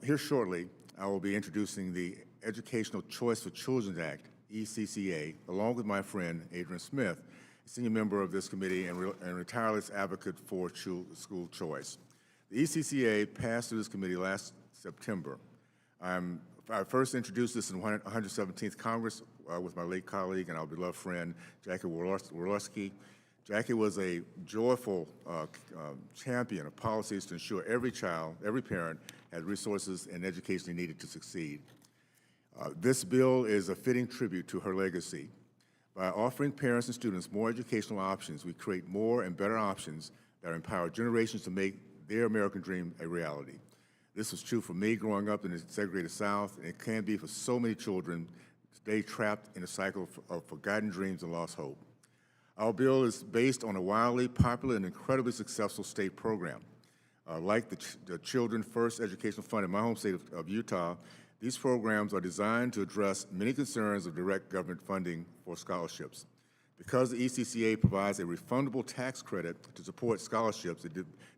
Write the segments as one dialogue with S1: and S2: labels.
S1: Here shortly, I will be introducing the Educational Choice for Children Act, ECCA, along with my friend Adrian Smith, a senior member of this committee and tireless advocate for school choice. The ECCA passed through this committee last September. I first introduced this in 117th Congress with my late colleague and our beloved friend, Jackie Worlowski. Jackie was a joyful champion of policies to ensure every child, every parent, had resources and education they needed to succeed. This bill is a fitting tribute to her legacy. By offering parents and students more educational options, we create more and better options that empower generations to make their American dream a reality. This was true for me growing up in the segregated South, and it can be for so many children today trapped in a cycle of forgotten dreams and lost hope. Our bill is based on a wildly popular and incredibly successful state program. Like the Children First Educational Fund in my home state of Utah, these programs are designed to address many concerns of direct government funding for scholarships. Because the ECCA provides a refundable tax credit to support scholarships, it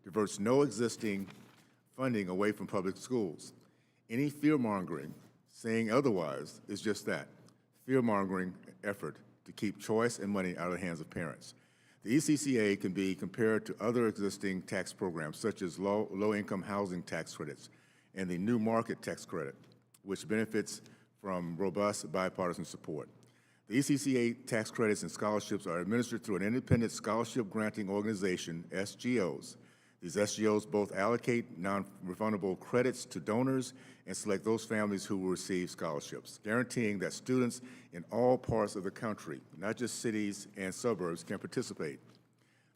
S1: diverts no existing funding away from public schools. Any fear-mongering saying otherwise is just that, fear-mongering effort to keep choice and money out of the hands of parents. The ECCA can be compared to other existing tax programs, such as low-income housing tax credits and the New Market Tax Credit, which benefits from robust bipartisan support. The ECCA tax credits and scholarships are administered through an independent scholarship granting organization, SGOs. These SGOs both allocate non-refundable credits to donors and select those families who will receive scholarships, guaranteeing that students in all parts of the country, not just cities and suburbs, can participate.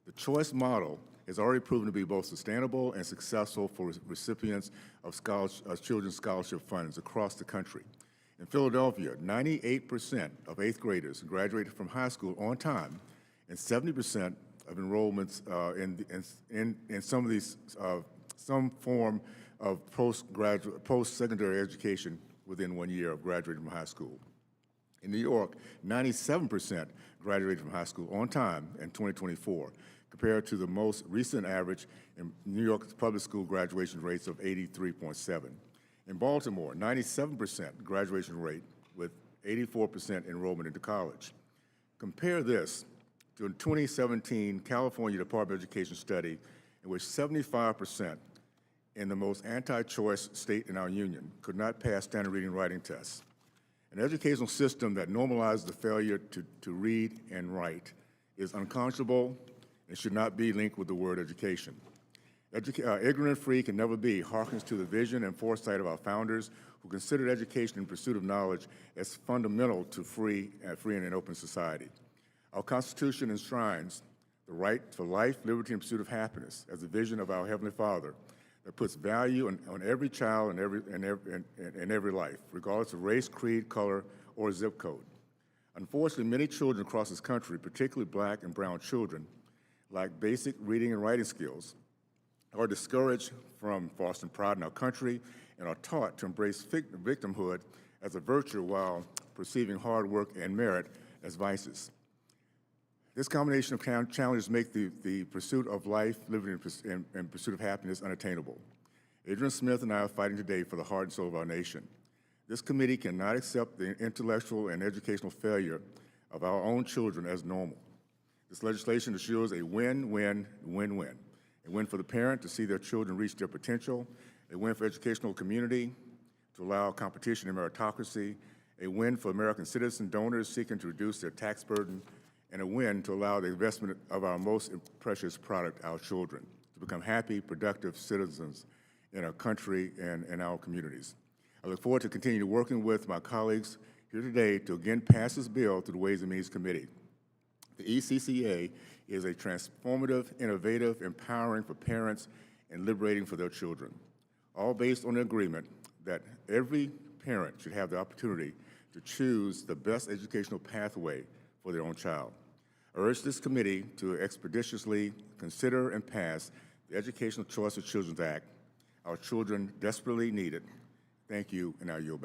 S1: The choice model has already proven to be both sustainable and successful for recipients of children's scholarship funds across the country. In Philadelphia, 98% of 8th graders graduated from high school on time, and 70% of enrollments in some of these, some form of post-secondary education within 1 year of graduating from high school. In New York, 97% graduated from high school on time in 2024, compared to the most recent average in New York's public school graduation rates of 83.7. In Baltimore, 97% graduation rate with 84% enrollment into college. Compare this to a 2017 California Department of Education study in which 75% in the most anti-choice state in our union could not pass standard reading and writing tests. An educational system that normalizes the failure to read and write is unconscionable and should not be linked with the word education. Ignorant and free can never be harkens to the vision and foresight of our founders who considered education in pursuit of knowledge as fundamental to free and open society. Our Constitution enshrines the right to life, liberty, and pursuit of happiness as a vision of our Heavenly Father that puts value on every child and every life, regardless of race, creed, color, or zip code. Unfortunately, many children across this country, particularly Black and brown children, lack basic reading and writing skills, are discouraged from fostering pride in our country, and are taught to embrace victimhood as a virtue while perceiving hard work and merit as vices. This combination of challenges make the pursuit of life, liberty, and pursuit of happiness unattainable. Adrian Smith and I are fighting today for the heart and soul of our nation. This committee cannot accept the intellectual and educational failure of our own children as normal. This legislation assures a win-win-win-win. A win for the parent to see their children reach their potential, a win for educational community to allow competition and meritocracy, a win for American citizen donors seeking to reduce their tax burden, and a win to allow the investment of our most precious product, our children, to become happy, productive citizens in our country and in our communities. I look forward to continue working with my colleagues here today to again pass this bill through the Ways and Means Committee. The ECCA is a transformative, innovative, empowering for parents and liberating for their children, all based on the agreement that every parent should have the opportunity to choose the best educational pathway for their own child. I urge this committee to expeditiously consider and pass the Educational Choice of Children Act. Our children desperately need it. Thank you, and I yield back.